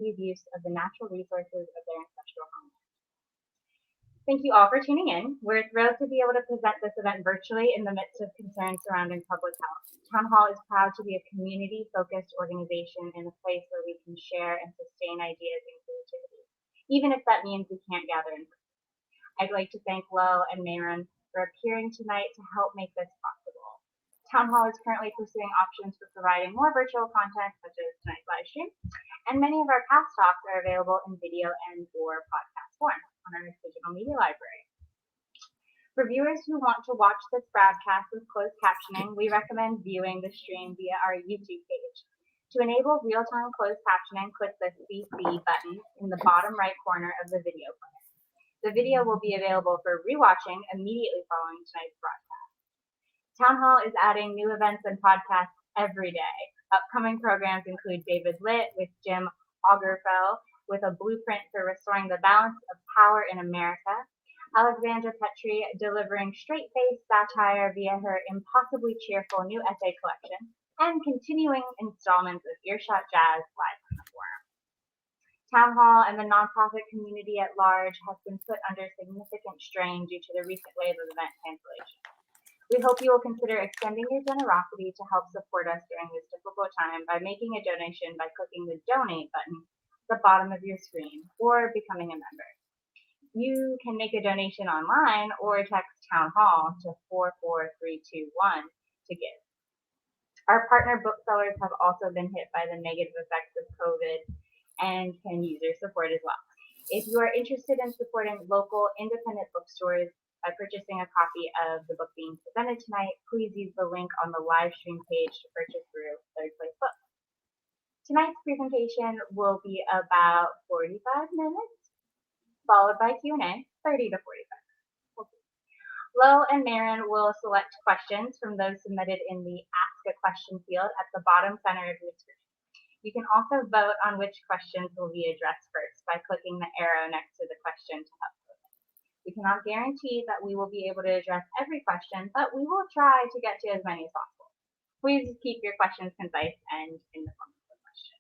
effective use of the natural resources of their ancestral homeland. Thank you all for tuning in. We're thrilled to be able to present this event virtually in the midst of concerns surrounding public health. Town Hall is proud to be a community-focused organization in a place where we can share and sustain ideas and creativity, even if that means we can't gather in person. I'd like to thank Loh and Mayron for appearing tonight to help make this possible. Town Hall is currently pursuing options for providing more virtual content, such as tonight's live stream, and many of our past talks are available in video and/or podcast form on our digital media library. For viewers who want to watch this broadcast with closed captioning, we recommend viewing the stream via our YouTube page. To enable real-time closed captioning, click the CC button in the bottom right corner of the video player. The video will be available for rewatching immediately following tonight's broadcast. Town Hall is adding new events and podcasts every day. Upcoming programs include David Litt with Jim Augerfell with a blueprint for restoring the balance of power in America, Alexandra Petrie delivering straight-faced satire via her impossibly cheerful new essay collection, and continuing installments of Earshot Jazz live on the forum. Town Hall and the nonprofit community at large have been put under significant strain due to the recent wave of event cancellation. We hope you will consider extending your generosity to help support us during this difficult time by making a donation by clicking the donate button at the bottom of your screen or becoming a member. You can make a donation online or text Town Hall to 44321 to give. Our partner booksellers have also been hit by the negative effects of COVID and can use your support as well. If you are interested in supporting local independent bookstores by purchasing a copy of the book being presented tonight, please use the link on the live stream page to purchase through Third Place Books. Tonight's presentation will be about 45 minutes, followed by Q&A, 30 to 45 minutes. Loh and Mayron will select questions from those submitted in the Ask a Question field at the bottom center of your screen. You can also vote on which questions will be addressed first by clicking the arrow next to the question to upvote. We cannot guarantee that we will be able to address every question, but we will try to get to as many as possible. Please keep your questions concise and in the form of a question.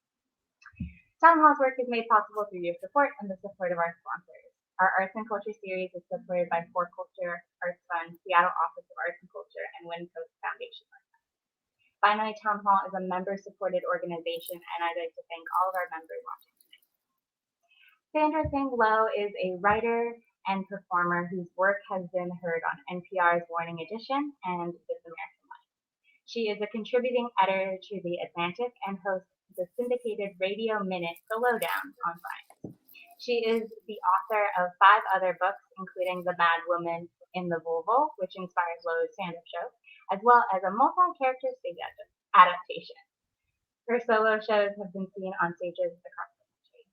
Town Hall's work is made possible through your support and the support of our sponsors. Our Arts and Culture series is supported by For Culture, Arts Fund, Seattle Office of Arts and Culture, and Wind Coast Foundation. Finally, Town Hall is a member-supported organization, and I'd like to thank all of our members watching tonight. Sandra Tsing Loh is a writer and performer whose work has been heard on NPR's Morning Edition and This American Life. She is a contributing editor to The Atlantic and hosts the syndicated Radio Minute, The Lowdown, on Fridays. She is the author of 5 other books, including The Madwoman in the Vulval, which inspires Loh's stand-up show, as well as a multi-character stage adaptation. Her solo shows have been seen on stages across the country.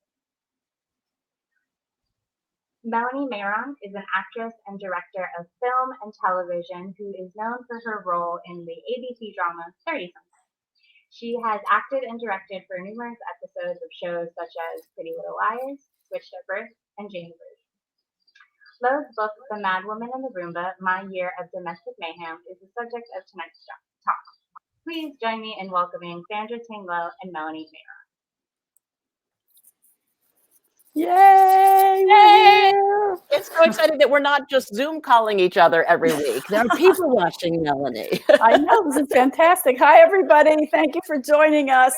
Melanie Mayron is an actress and director of film and television who is known for her role in the ABC drama 30-something. She has acted and directed for numerous episodes of shows such as Pretty Little Liars, Switched at Birth, and Jane the Virgin. Loh's book, The Madwoman and the Roomba, My Year of Domestic Mayhem, is the subject of tonight's talk. Please join me in welcoming Sandra Tsing Loh and Melanie Mayron. Yay! Yay! It's so exciting that we're not just Zoom calling each other every week. There are people watching, Melanie. I know, this is fantastic. Hi, everybody. Thank you for joining us.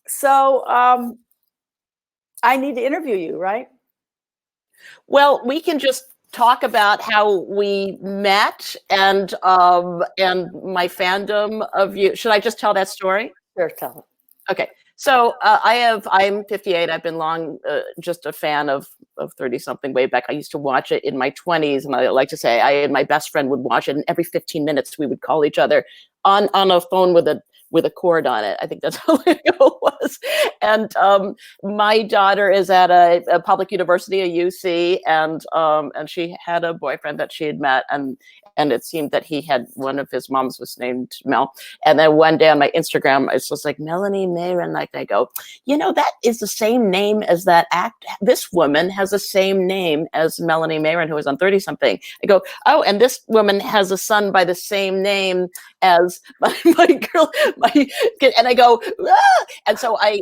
So I need to interview you, right? Well, we can just talk about how we met and my fandom of you. Should I just tell that story? Sure, tell it. Okay. So I'm 58. I've been long just a fan of 30-something way back. I used to watch it in my 20s, and I like to say I and my best friend would watch it, and every 15 minutes we would call each other on a phone with a cord on it. I think that's how it was. And my daughter is at a public university, a UC, and she had a boyfriend that she had met, and and it seemed that he had one of his moms was named Mel. And then one day on my Instagram, I was just like, Melanie Mayron. Like, I go, you know, that is the same name as that act. This woman has the same name as Melanie Mayron, who was on 30 something. I go, oh, and this woman has a son by the same name as my girl, and I go, ah! And so I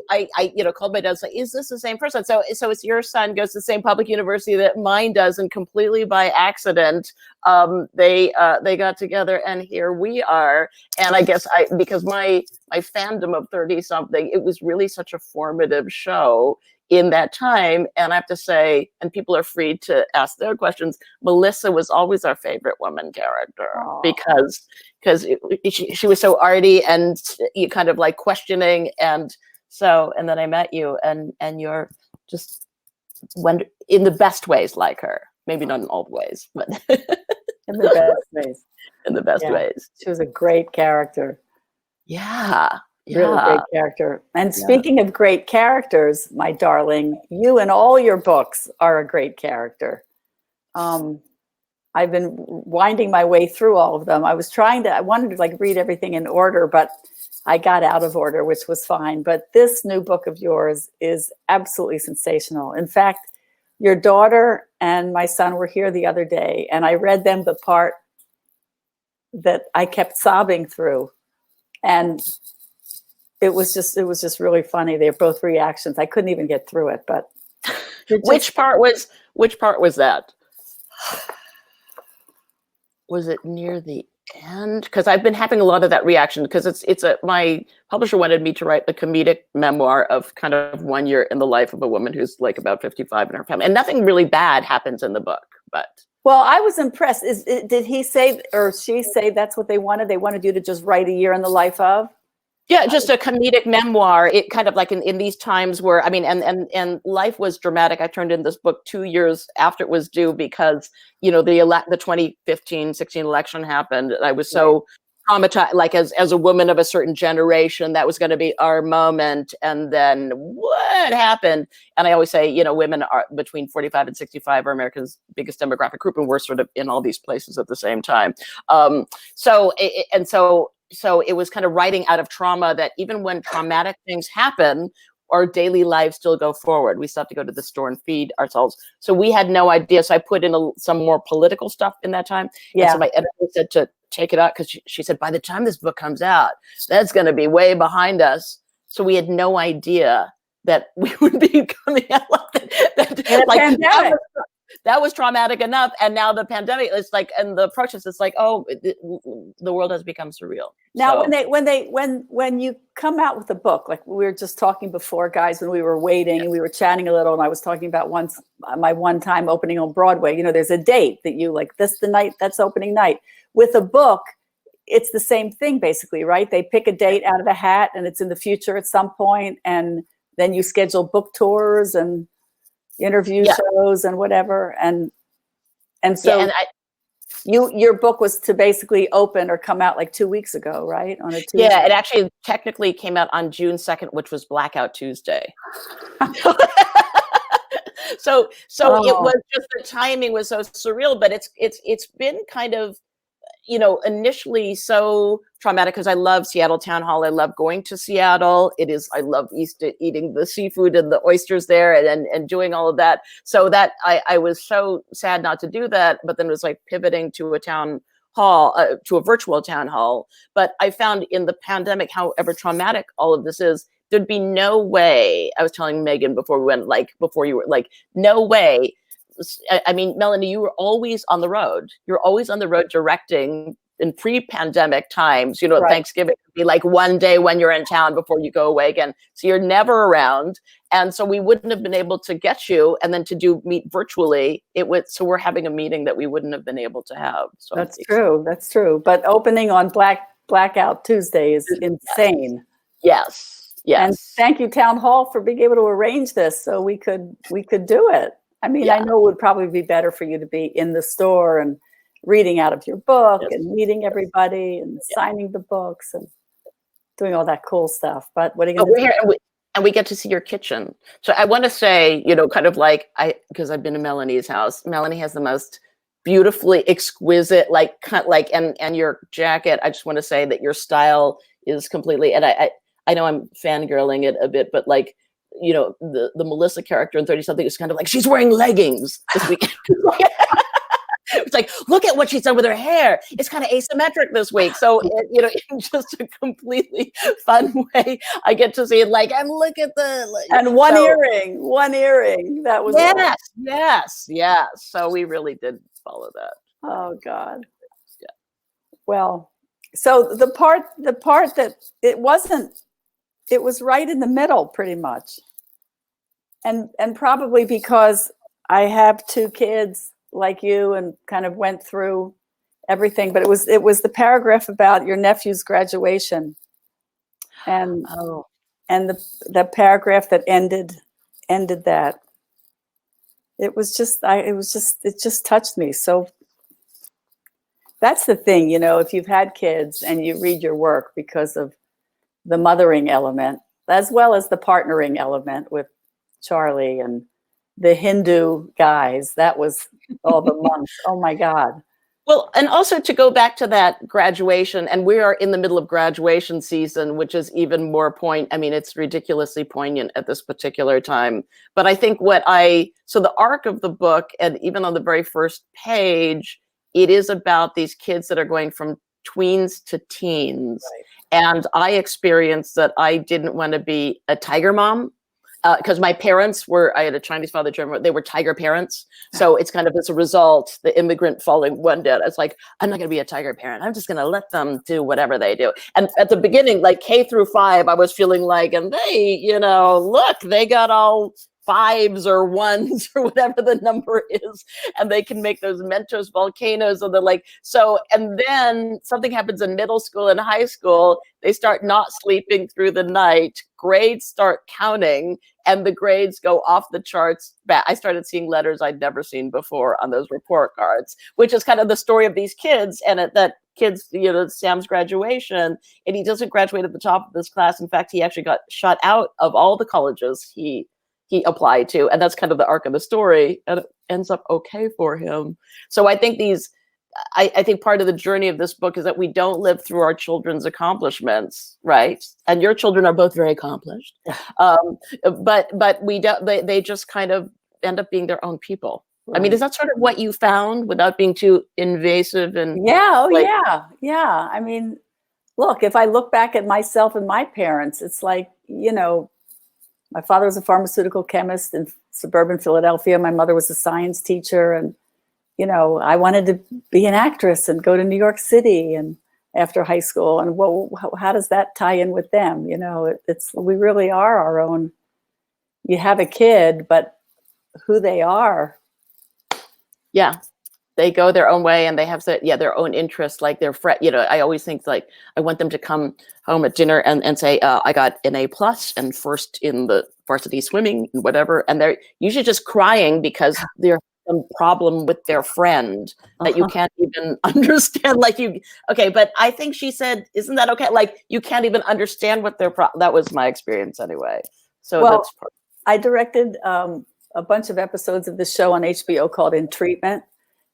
called my dad and said, is this the same person? So it's your son goes to the same public university that mine does, and completely by accident, they got together, and here we are. And I guess because my fandom of 30 something, it was really such a formative show in that time. And I have to say, and people are free to ask their questions, Melissa was always our favorite woman character. Aww. because she was so arty and you kind of like questioning. And then I met you, and you're just in the best ways like her. Maybe not in all the ways, but in the best ways. In the best ways. She was a great character. Yeah. Really great character. And speaking of great characters, my darling, you and all your books are a great character. I've been winding my way through all of them. I wanted to like read everything in order, but I got out of order, which was fine. But this new book of yours is absolutely sensational. In fact, your daughter and my son were here the other day, and I read them the part that I kept sobbing through. And it was just really funny. They're both reactions. I couldn't even get through it, but which part was that? Was it near the end? Because I've been having a lot of that reaction, because my publisher wanted me to write a comedic memoir of kind of 1 year in the life of a woman who's like about 55 in her family, and nothing really bad happens in the book, but. Well, I was impressed. Did he say or she say that's what they wanted? They wanted you to just write a year in the life of? Yeah, just a comedic memoir. It kind of like in these times where, I mean, and life was dramatic. I turned in this book 2 years after it was due because, you know, the 2015-16 election happened. I was so traumatized, like as a woman of a certain generation, that was going to be our moment. And then what happened? And I always say, you know, women are between 45 and 65 are America's biggest demographic group, and we're sort of in all these places at the same time. So it was kind of writing out of trauma, that even when traumatic things happen, our daily lives still go forward. We still have to go to the store and feed ourselves. So we had no idea. So I put in some more political stuff in that time. Yeah. And so my editor said to take it out, because she said, by the time this book comes out, that's going to be way behind us. So we had no idea that we would be coming out like that. That was traumatic enough, and now the pandemic, it's like, and the protests, it's like, oh, the world has become surreal. Now, when you come out with a book, like we were just talking before, guys, when we were waiting and we were chatting a little, and I was talking about my one time opening on Broadway. You know, there's a date that you like. This the night that's opening night. With a book, it's the same thing basically, right? They pick a date out of a hat, and it's in the future at some point, and then you schedule book tours and interview shows and whatever, and so your book was to basically open or come out like 2 weeks ago, right? On a Tuesday. Yeah, it actually technically came out on June 2nd, which was Blackout Tuesday. So it was just, the timing was so surreal, but it's been kind of, you know, initially so traumatic, because I love Seattle Town Hall. I love going to Seattle. I love eating the seafood and the oysters there, and doing all of that. So that I was so sad not to do that, but then it was like pivoting to a town hall, to a virtual town hall. But I found in the pandemic, however traumatic all of this is, there'd be no way. I was telling Megan before we went, like, before you were like, no way. I mean, Melanie, you were always on the road. You're always on the road directing in pre-pandemic times. You know, right. Thanksgiving would be like one day when you're in town before you go away again. So you're never around. And so we wouldn't have been able to get you, and then to meet virtually. So we're having a meeting that we wouldn't have been able to have. So that's true. That's true. But opening on Blackout Tuesday is insane. Yes. Yes. And thank you, Town Hall, for being able to arrange this so we could do it. I mean, I know it would probably be better for you to be in the store and reading out of your book and meeting everybody and signing the books and doing all that cool stuff. But what are you going to do? And we get to see your kitchen. So I want to say, you know, kind of like, because I've been to Melanie's house. Melanie has the most beautifully exquisite, like and your jacket. I just want to say that your style is completely, and I know I'm fangirling it a bit, but like, you know, the Melissa character in 30 something is kind of like, she's wearing leggings this week. It's like, look at what she's done with her hair. It's kind of asymmetric this week. So, you know, in just a completely fun way, I get to see it like, and look at and one earring. That was yes. So we really did follow that. Oh God. Yeah. Well, so the part that it was right in the middle pretty much. And probably because I have two kids like you and kind of went through everything, but it was the paragraph about your nephew's graduation and the paragraph that ended that. It just touched me. So that's the thing, you know, if you've had kids and you read your work because of the mothering element, as well as the partnering element with Charlie and the Hindu guys, that was all the months. Oh my God. Well, and also to go back to that graduation, and we are in the middle of graduation season, which is even more I mean, it's ridiculously poignant at this particular time. But I think so the arc of the book, and even on the very first page, it is about these kids that are going from tweens to teens. Right. And I experienced that I didn't want to be a tiger mom. Because my parents I had a Chinese father, German, they were tiger parents. So it's kind of as a result, the immigrant falling one dead. It's like, I'm not going to be a tiger parent. I'm just going to let them do whatever they do. And at the beginning, like K through 5, I was feeling like, and they, you know, look, they got all 5s or 1s or whatever the number is, and they can make those Mentos volcanoes, and they're like, so, and then something happens in middle school and high school, they start not sleeping through the night, grades start counting, and the grades go off the charts. I started seeing letters I'd never seen before on those report cards, which is kind of the story of these kids, and that kids, you know, Sam's graduation, and he doesn't graduate at the top of this class. In fact, he actually got shut out of all the colleges he applied to, and that's kind of the arc of the story, and it ends up okay for him. So I think I think part of the journey of this book is that we don't live through our children's accomplishments, right? And your children are both very accomplished, but we don't. They just kind of end up being their own people. Right. I mean, is that sort of what you found, without being too invasive? And yeah, yeah. I mean, look, if I look back at myself and my parents, it's like, you know, my father was a pharmaceutical chemist in suburban Philadelphia. My mother was a science teacher. And, you know, I wanted to be an actress and go to New York City and after high school. And how does that tie in with them? You know, we really are our own. You have a kid, but who they are. Yeah. They go their own way, and they have their own interests, like their friend. You know, I always think like I want them to come home at dinner and say, I got an A+ and first in the varsity swimming and whatever. And they're usually just crying because there's some problem with their friend that you can't even understand. Okay, but I think she said, isn't that okay? Like, you can't even understand what that was my experience anyway. So that's I directed a bunch of episodes of the show on HBO called In Treatment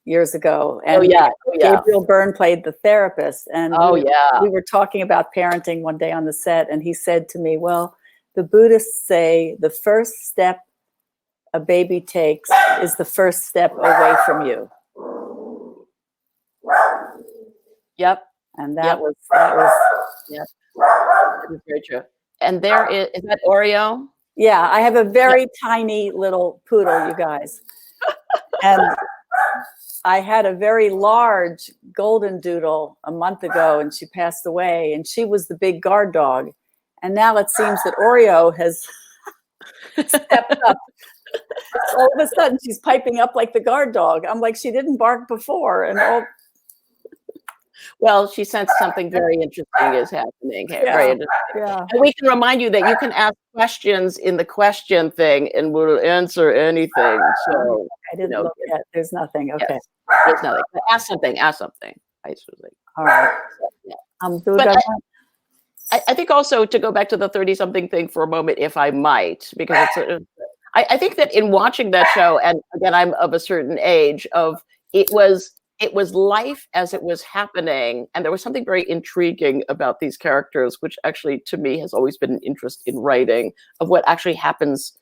years ago. And Gabriel Byrne played the therapist. And we were talking about parenting one day on the set, and he said to me, well, the Buddhists say the first step a baby takes is the first step away from you. Yep. And that was that is very true. And there is that Oreo? Yeah, I have a very tiny little poodle, you guys. And I had a very large golden doodle a month ago, and she passed away, and she was the big guard dog. And now it seems that Oreo has stepped up. All of a sudden, she's piping up like the guard dog. I'm like, she didn't bark before. Well, she sensed something very interesting is happening here. Very interesting. Yeah. And we can remind you that you can ask questions in the question thing, and we'll answer anything. So I didn't look yet. There's nothing. Okay. Yes, there's nothing. But ask something. I suppose. All right. But I think also, to go back to the 30-something thing for a moment, if I might, because I think that in watching that show, and again, I'm of a certain age, it was life as it was happening, and there was something very intriguing about these characters, which actually to me has always been an interest in writing, of what actually happens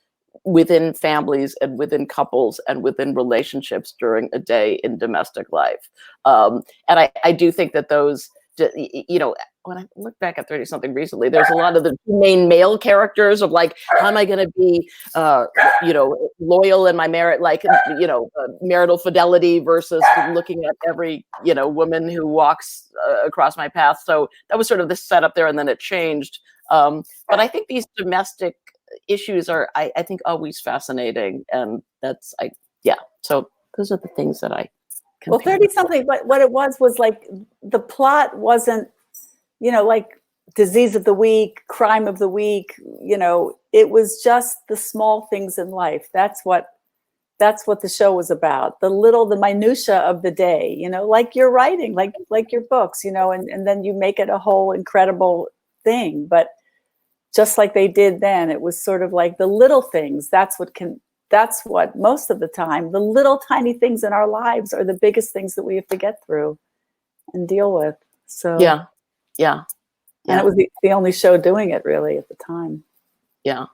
within families and within couples and within relationships during a day in domestic life. And I do think that those, you know, when I look back at 30 something recently, there's a lot of the main male characters of like, how am I going to be, you know, loyal in my marriage, like, you know, marital fidelity versus looking at every, you know, woman who walks across my path. So that was sort of the setup there, and then it changed. But I think these domestic issues are, I think, always fascinating, and that's, yeah. So those are the things that I. Well, 30 something, but what it was like the plot wasn't, you know, like disease of the week, crime of the week, you know, it was just the small things in life. That's what the show was about. The minutia of the day, you know, like your writing, like your books, you know, and then you make it a whole incredible thing. But just like they did then, it was sort of like the little things. That's what most of the time, the little tiny things in our lives are the biggest things that we have to get through and deal with. So yeah. And it was the only show doing it really at the time. Yeah.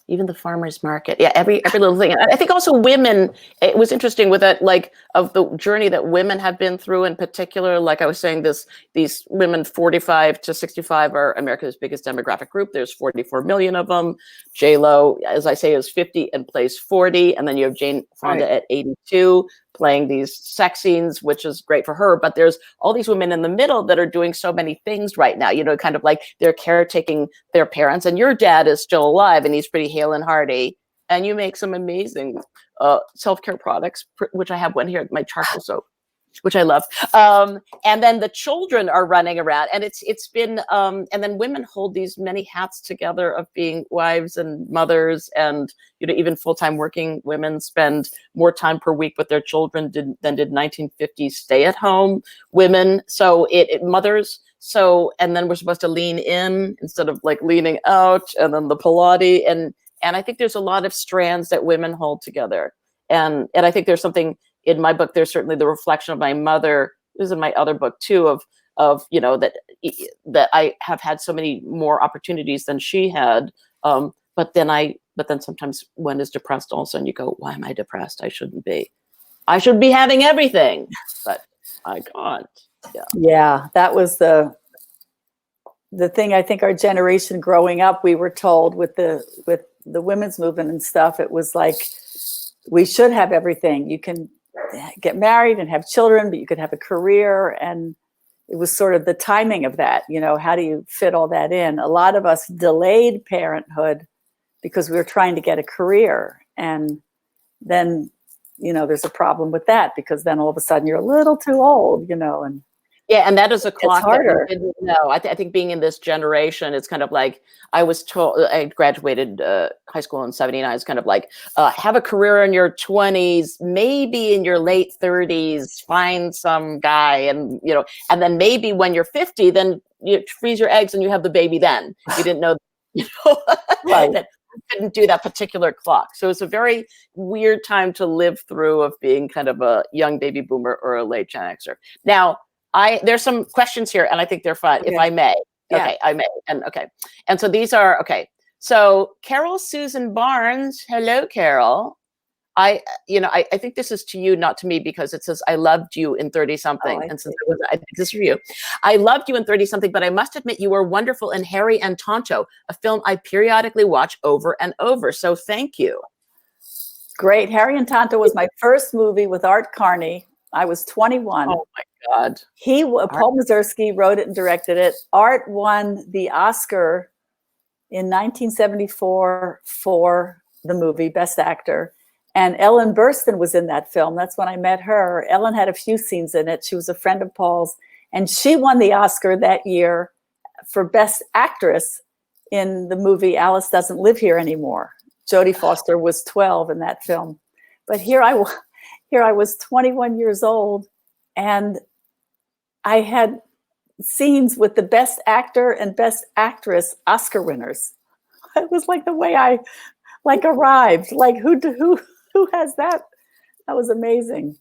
Even the farmer's market. Yeah, every little thing. And I think also women, it was interesting with that, like, of the journey that women have been through in particular. Like I was saying, these women 45 to 65 are America's biggest demographic group. There's 44 million of them. J-Lo, as I say, is 50 and plays 40. And then you have Jane Fonda at 82 playing these sex scenes, which is great for her. But there's all these women in the middle that are doing so many things right now, you know, kind of like they're caretaking their parents, and your dad is still alive and he's pretty hale and hearty. And you make some amazing self-care products, which I have one here, my charcoal soap, which I love. And then the children are running around, and it's been, and then women hold these many hats together of being wives and mothers, and, you know, even full-time working women spend more time per week with their children than did 1950s stay-at-home women. So mothers. So, and then we're supposed to lean in instead of like leaning out, and then the Pilates. And I think there's a lot of strands that women hold together. And I think there's something in my book, there's certainly the reflection of my mother. This is in my other book too, of, you know, that I have had so many more opportunities than she had. But then sometimes one is depressed also, and you go, why am I depressed? I shouldn't be. I should be having everything, but I can't. Yeah, that was the thing. I think our generation growing up, we were told with the women's movement and stuff, it was like, we should have everything. You can get married and have children, but you could have a career. And it was sort of the timing of that, you know, how do you fit all that in? A lot of us delayed parenthood because we were trying to get a career. And then, you know, there's a problem with that, because then all of a sudden you're a little too old, you know, and yeah, and that is a clock that we didn't know. I think being in this generation, it's kind of like, I was told, I graduated high school in '79. It's kind of like, have a career in your 20s, maybe in your late 30s, find some guy, and, you know, and then maybe when you're 50, then you freeze your eggs and you have the baby. Then you didn't know, you know, that you couldn't do that particular clock. So it's a very weird time to live through, of being kind of a young baby boomer or a late Gen Xer. Now, there's some questions here, and I think they're fun, if I may. Yeah. Okay, I may. And so these are, so Carol Susan Barnes, hello, Carol. I think this is to you, not to me, because it says, I loved you in 30 something. And since I think this is for you. I loved you in 30 something, but I must admit you were wonderful in Harry and Tonto, a film I periodically watch over and over. So thank you. Great. Harry and Tonto was my first movie with Art Carney. I was 21. Oh my God. Paul Mazursky wrote it and directed it. Art won the Oscar in 1974 for the movie Best Actor. And Ellen Burstyn was in that film. That's when I met her. Ellen had a few scenes in it. She was a friend of Paul's. And she won the Oscar that year for Best Actress in the movie Alice Doesn't Live Here Anymore. Jodie Foster was 12 in that film. But here I was 21 years old, and I had scenes with the Best Actor and Best Actress Oscar winners. It was like the way I arrived. Like who has that That was amazing.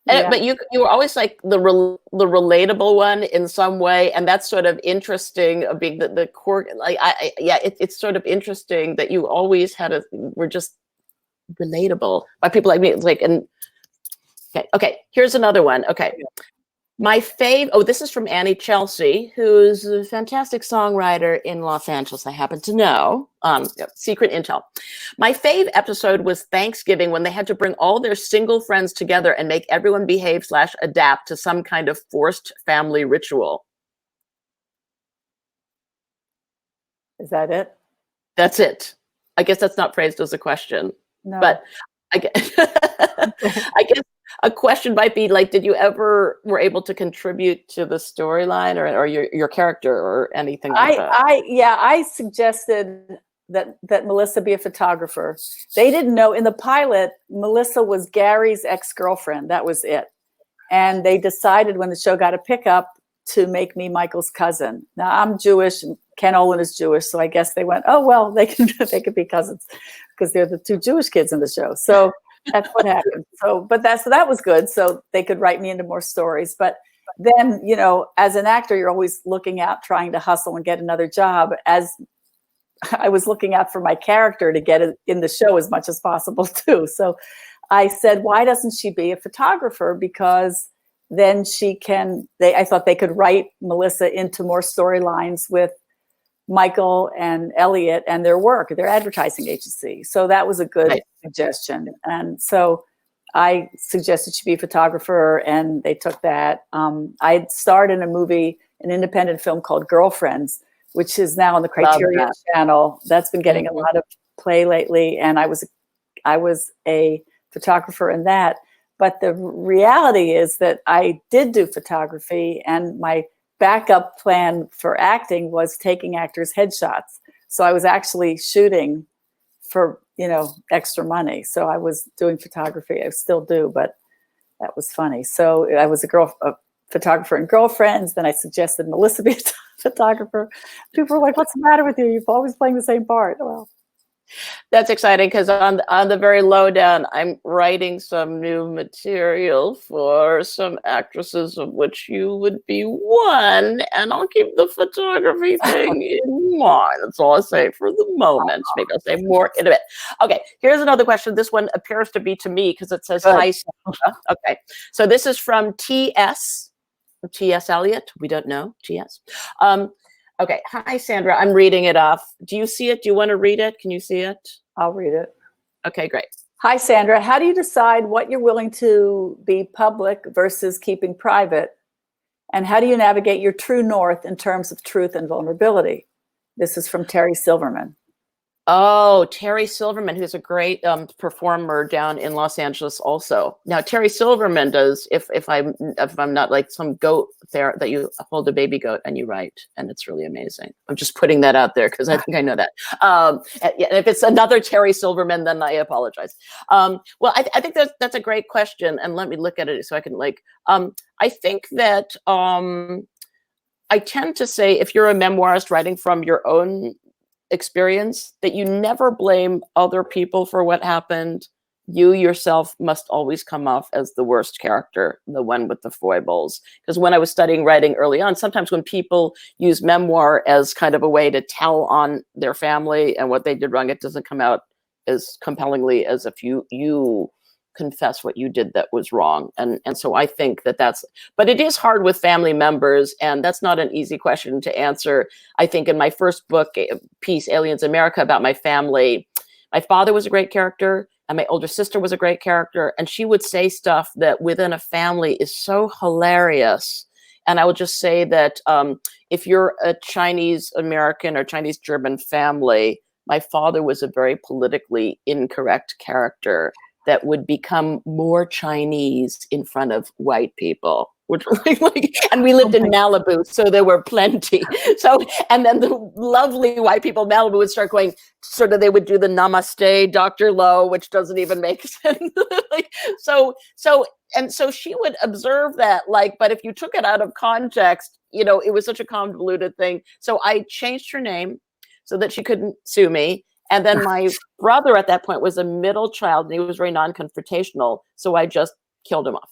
But you were always like the relatable one in some way, and that's sort of interesting. Being the core, like it's sort of interesting that you always were just relatable by people like me. It's like, and okay, here's another one. Okay. My this is from Annie Chelsea, who's a fantastic songwriter in Los Angeles, I happen to know. Secret intel. My fave episode was Thanksgiving, when they had to bring all their single friends together and make everyone behave / adapt to some kind of forced family ritual. Is that it? That's it. I guess that's not phrased as a question. No. But I guess, I guess a question might be like, did you ever were able to contribute to the storyline or your character or anything like that? I suggested that Melissa be a photographer. They didn't know in the pilot, Melissa was Gary's ex-girlfriend. That was it. And they decided when the show got a pickup to make me Michael's cousin. Now I'm Jewish and Ken Olin is Jewish. So I guess they went, oh, well, they could be cousins because they're the two Jewish kids in the show. So that's what happened. So that was good. So they could write me into more stories. But then, you know, as an actor, you're always looking out, trying to hustle and get another job. As I was looking out for my character to get it in the show as much as possible too. So I said, why doesn't she be a photographer? Because then I thought they could write Melissa into more storylines with Michael and Elliot and their work, their advertising agency. So that was a good suggestion. And so I suggested she be a photographer, and they took that. I starred in a movie, an independent film called Girlfriends, which is now on the Criterion Channel. That's been getting a lot of play lately. And I was a photographer in that. But the reality is that I did do photography, and my backup plan for acting was taking actors' headshots. So I was actually shooting for, you know, extra money. So I was doing photography. I still do, but that was funny. So I was a photographer in Girlfriends. Then I suggested Melissa be a photographer. People were like, what's the matter with you? You're always playing the same part. Well, that's exciting, because on the very lowdown, I'm writing some new material for some actresses, of which you would be one, and I'll keep the photography thing in mind. That's all I say for the moment. Maybe I'll say more in a bit. Okay, here's another question. This one appears to be to me because it says, hi, Sandra. Okay, so this is from T.S. Eliot. We don't know, T.S. Okay. Hi, Sandra. I'm reading it off. Do you see it? Do you want to read it? Can you see it? I'll read it. Okay, great. Hi, Sandra. How do you decide what you're willing to be public versus keeping private? And how do you navigate your true north in terms of truth and vulnerability? This is from Terry Silverman. Oh, Terry Silverman, who's a great performer down in Los Angeles also. Now, Terry Silverman does, if I'm not like some goat there, that you hold a baby goat and you write, and it's really amazing. I'm just putting that out there because I think I know that. If it's another Terry Silverman, then I apologize. Well, I think that's a great question, and let me look at it so I can I think that I tend to say, if you're a memoirist writing from your own experience, that you never blame other people for what happened. You yourself must always come off as the worst character, the one with the foibles. Because when I was studying writing early on, sometimes when people use memoir as kind of a way to tell on their family and what they did wrong, it doesn't come out as compellingly as if you confess what you did that was wrong. And so I think but it is hard with family members, and that's not an easy question to answer. I think in my first book piece, Aliens America, about my family, my father was a great character and my older sister was a great character, and she would say stuff that within a family is so hilarious. And I would just say that if you're a Chinese American or Chinese German family, my father was a very politically incorrect character that would become more Chinese in front of white people. And we lived in Malibu, so there were plenty. So, and then the lovely white people in Malibu would start going, they would do the namaste, Dr. Loh, which doesn't even make sense. So she would observe that, but if you took it out of context, it was such a convoluted thing. So I changed her name so that she couldn't sue me. And then my brother at that point was a middle child, and he was very non-confrontational. So I just killed him off.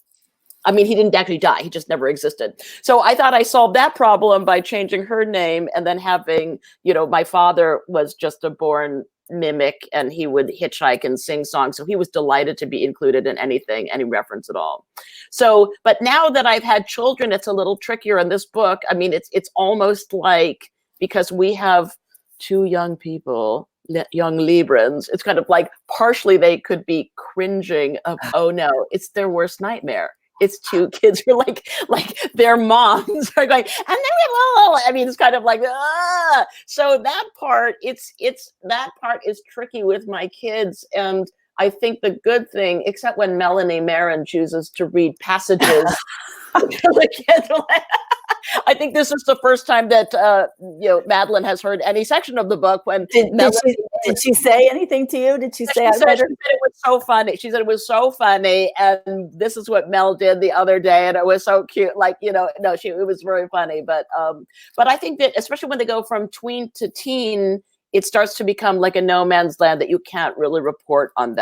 I mean, he didn't actually die. He just never existed. So I thought I solved that problem by changing her name, and then having, my father was just a born mimic, and he would hitchhike and sing songs. So he was delighted to be included in anything, any reference at all. So, but now that I've had children, it's a little trickier in this book. I mean, it's almost like, because we have two young people, young Librans, it's kind of like partially they could be cringing of, oh no, it's their worst nightmare. It's two kids who are like their moms are going, and then I mean, it's kind of like, ah. So that part, that part is tricky with my kids. And I think the good thing, except when Melanie Mayron chooses to read passages to the kids, I think this is the first time that Madeline has heard any section of the book. When did she say anything to you? Did she say? She said it was so funny. She said it was so funny, and this is what Mel did the other day, and it was so cute. Like, it was very funny. But I think that especially when they go from tween to teen, it starts to become like a no man's land that you can't really report on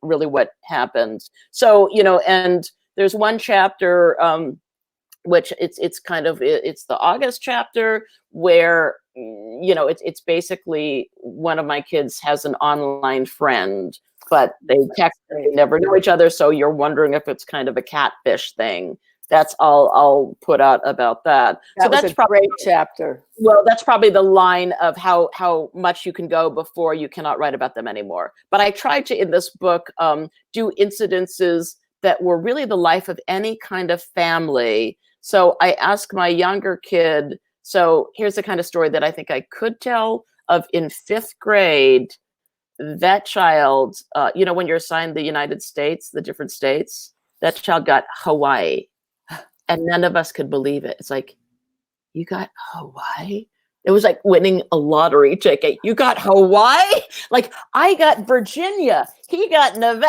really what happens. So and there's one chapter. Which it's the August chapter where it's basically one of my kids has an online friend, but they text, they never know each other, so you're wondering if it's kind of a catfish thing. That's all I'll put out about that. So that's probably a great chapter. Well, that's probably the line of how much you can go before you cannot write about them anymore. But I tried to, in this book, do incidences that were really the life of any kind of family. So I asked my younger kid, so here's the kind of story that I think I could tell of in 5th grade, that child, when you're assigned the United States, the different states, that child got Hawaii, and none of us could believe it. It's like, you got Hawaii? It was like winning a lottery ticket. You got Hawaii? Like, I got Virginia. He got Nevada.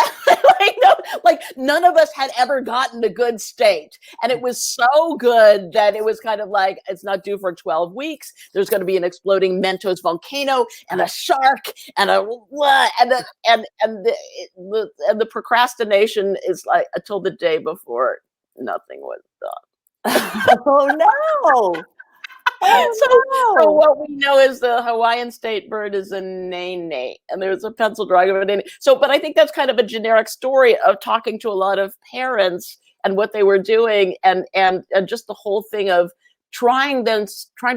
None of us had ever gotten a good state. And it was so good that it was kind of like, it's not due for 12 weeks. There's going to be an exploding Mentos volcano and a shark and the procrastination is like until the day before, nothing was done. Oh no. So what we know is the Hawaiian state bird is a nene, and there's a pencil drawing of a nene. So, but I think that's kind of a generic story of talking to a lot of parents and what they were doing, and just the whole thing of trying to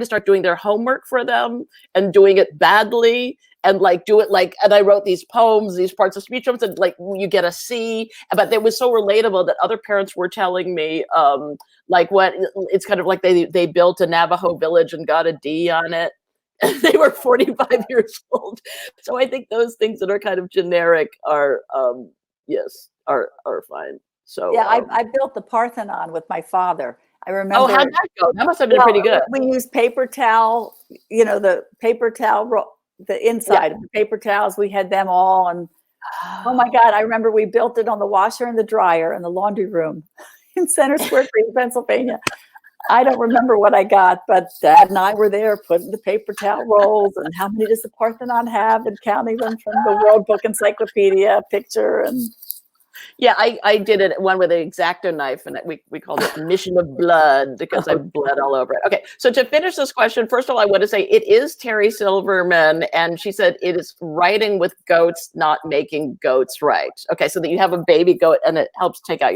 start doing their homework for them and doing it badly, and and I wrote these poems, these parts of speech poems, and you get a C, but it was so relatable that other parents were telling me, it's kind of like they built a Navajo village and got a D on it. They were 45 years old. So I think those things that are kind of generic are fine. So yeah, I built the Parthenon with my father. I remember. Oh, how'd that go? That must have been pretty good. We used paper towel, the paper towel the inside of the paper towels, we had them all, and oh my God, I remember we built it on the washer and the dryer in the laundry room in Center Square, Pennsylvania. I don't remember what I got, but Dad and I were there putting the paper towel rolls and how many does the Parthenon have, and counting them from the World Book Encyclopedia picture. And yeah, I did it one with an X-Acto knife, and we called it Mission of Blood because I bled all over it. Okay, so to finish this question, first of all, I want to say it is Terry Silverman, and she said it is writing with goats, not making goats right. Okay, so that you have a baby goat, and it helps take out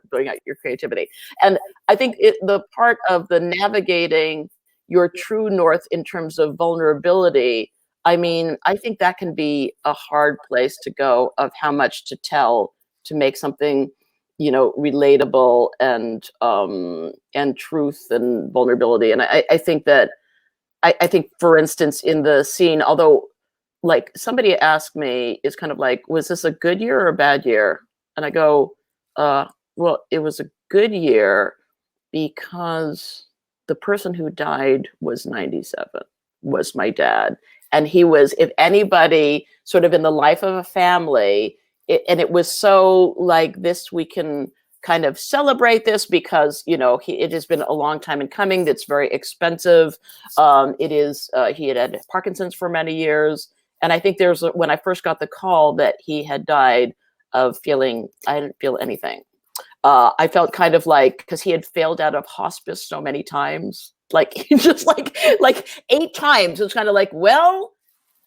bring out your creativity. And I think the part of the navigating your true north in terms of vulnerability, I mean, I think that can be a hard place to go of how much to tell to make something, relatable and truth and vulnerability. And I think that, I think, for instance, in the scene, although like somebody asked me, is kind of like, was this a good year or a bad year? And I go, well, it was a good year because the person who died was 97, was my dad. And he was, if anybody, sort of in the life of a family, and it was so like this, we can kind of celebrate this because, it has been a long time in coming. It's very expensive. He had Parkinson's for many years. And I think when I first got the call that he had died of feeling, I didn't feel anything. I felt kind of like, because he had failed out of hospice so many times, like just like 8 times. It's kind of like, well,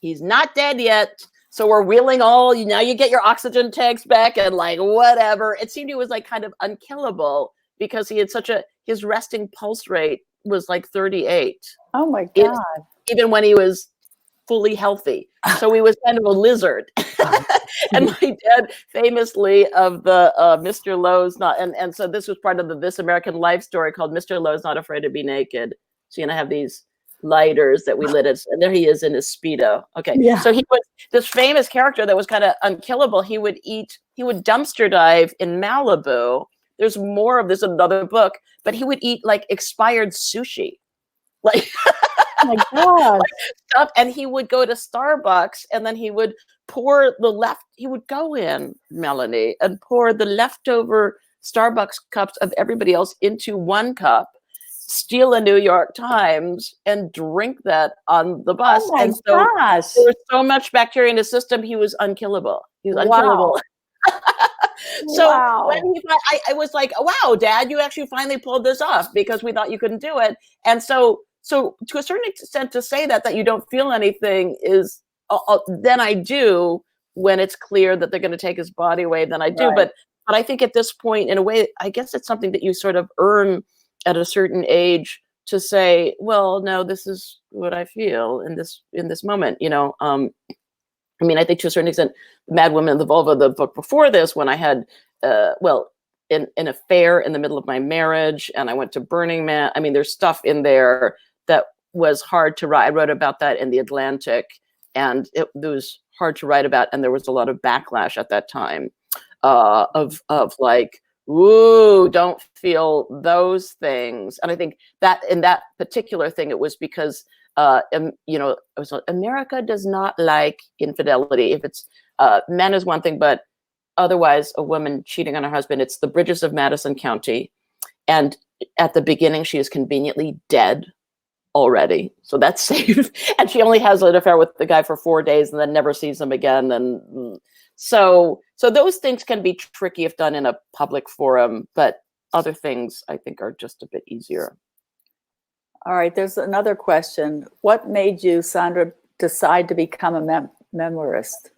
he's not dead yet. So we're wheeling now you get your oxygen tanks back and like whatever. It seemed he was like kind of unkillable because he had his resting pulse rate was like 38. Oh my God. Even when he was fully healthy. So he was kind of a lizard. And my dad famously of the Mr. Loh's not, and so this was part of the This American Life story called Mr. Loh's Not Afraid to Be Naked. So, I have these lighters that we lit it, and there he is in his Speedo. Okay. Yeah. So he was this famous character that was kind of unkillable. He would dumpster dive in Malibu. There's more of this in another book, but he would eat like expired sushi. Like, oh my God. Stuff, and he would go to Starbucks and then he would he would go in, Melanie, and pour the leftover Starbucks cups of everybody else into one cup, steal a New York Times, and drink that on the bus. Oh my and so gosh. there was so much bacteria in his system, he was unkillable. He was unkillable. So when I was like, oh, wow, Dad, you actually finally pulled this off because we thought you couldn't do it. And so to a certain extent, to say that you don't feel anything is, then I do when it's clear that they're going to take his body away, then I do. Right. But I think at this point, in a way, I guess it's something that you sort of earn at a certain age to say, well, no, this is what I feel in this moment, I mean, I think to a certain extent, Madwoman and the Vulva, the book before this, when I had, an affair in the middle of my marriage, and I went to Burning Man. I mean, there's stuff in there that was hard to write. I wrote about that in The Atlantic, and it was hard to write about, and there was a lot of backlash at that time of like, ooh, don't feel those things. And I think that in that particular thing, it was because it was America does not like infidelity. If it's men is one thing, but otherwise a woman cheating on her husband, it's the Bridges of Madison County. And at the beginning, she is conveniently dead already. So that's safe. And she only has an affair with the guy for 4 days and then never sees him again. And so those things can be tricky if done in a public forum, but other things I think are just a bit easier. All right, there's another question. What made you, Sandra, decide to become a memoirist?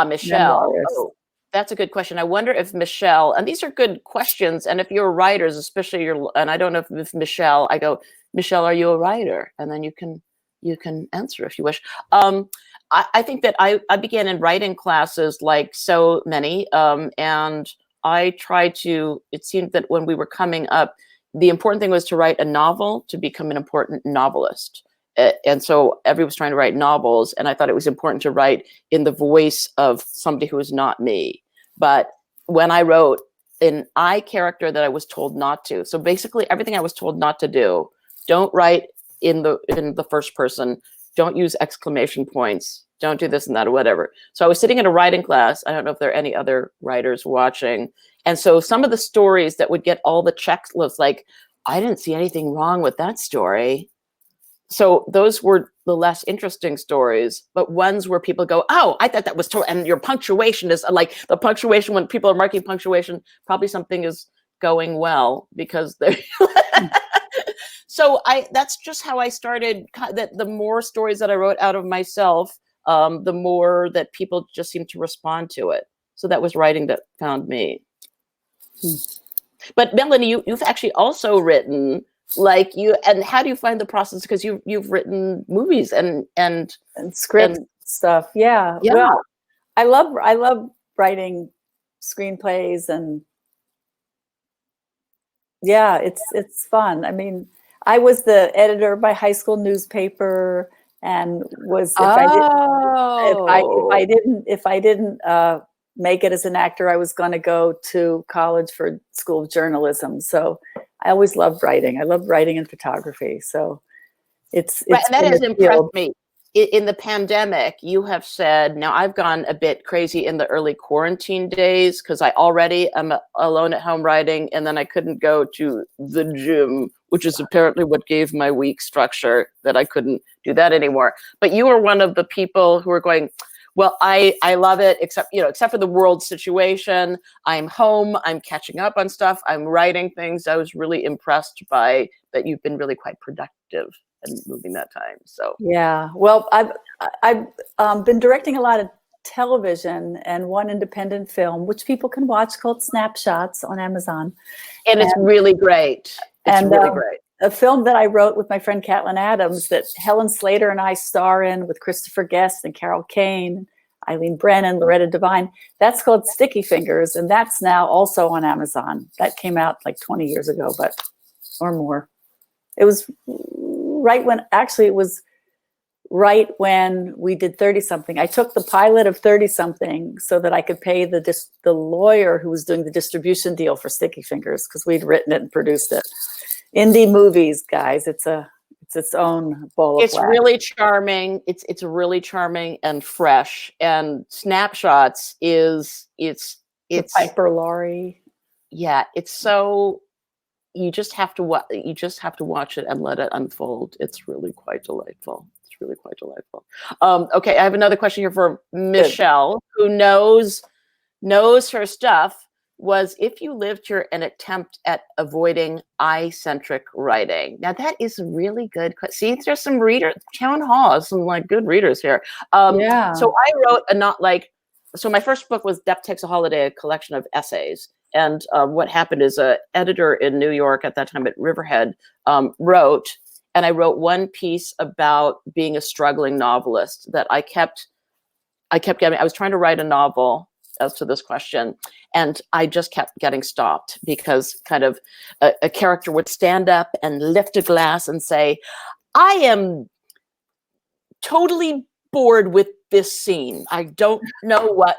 Michelle. Oh, that's a good question. I wonder if Michelle, and these are good questions, and if you're writers, especially and I don't know if Michelle, I go, Michelle, are you a writer? And then you can answer if you wish. I think that I began in writing classes like so many, and I tried to, it seemed that when we were coming up, the important thing was to write a novel to become an important novelist. And so everyone was trying to write novels, and I thought it was important to write in the voice of somebody who was not me. But when I wrote an I character that I was told not to, so basically everything I was told not to do, don't write in the first person, don't use exclamation points, don't do this and that or whatever. So I was sitting in a writing class. I don't know if there are any other writers watching. And so some of the stories that would get all the checks was like, I didn't see anything wrong with that story. So those were the less interesting stories, but ones where people go, oh, I thought that was and your punctuation is like the punctuation, when people are marking punctuation, probably something is going well because they're so that's just how I started. That the more stories that I wrote out of myself, the more that people just seemed to respond to it. So that was writing that found me. But Melanie, you've actually also written, like and how do you find the process? Because you've written movies and script stuff. Yeah. Well, I love writing screenplays, and yeah, it's fun. I mean, I was the editor of my high school newspaper, and was if I didn't make it as an actor, I was going to go to college for School of Journalism. So I always loved writing. I love writing and photography. So it's right, and that has impressed me. in the pandemic, you have said, now I've gone a bit crazy in the early quarantine days because I already am alone at home writing, and then I couldn't go to the gym, which is apparently what gave my week structure, that I couldn't do that anymore. But you were one of the people who were going, well, I love it, except for the world situation. I'm home, I'm catching up on stuff, I'm writing things. I was really impressed by that you've been really quite productive and moving that time. So yeah, well, I've been directing a lot of television and one independent film, which people can watch, called Snapshots on Amazon. And it's really great. It's really great. A film that I wrote with my friend Caitlin Adams that Helen Slater and I star in, with Christopher Guest and Carol Kane, Eileen Brennan, Loretta Devine. That's called Sticky Fingers, and that's now also on Amazon. That came out like 20 years ago, or more. It was right when we did 30 something. I took the pilot of 30 something so that I could pay the lawyer who was doing the distribution deal for Sticky Fingers, because we'd written it and produced it. Indie movies, guys. It's its own bowl of wax. Really charming. It's really charming and fresh. And Snapshots it's Piper Laurie. Yeah, it's so, you just have to watch it and let it unfold. It's really quite delightful. Okay, I have another question here for Michelle, who knows her stuff. Was, if you lived here, an attempt at avoiding eccentric writing? Now that is really good. See, there's some town halls, some like good readers here. Yeah. So I wrote so my first book was Depp Takes a Holiday, a collection of essays. And what happened is a editor in New York at that time at Riverhead wrote, and I wrote one piece about being a struggling novelist that I kept getting. I was trying to write a novel as to this question, and I just kept getting stopped because kind of a character would stand up and lift a glass and say, I am totally bored with this scene. I don't know what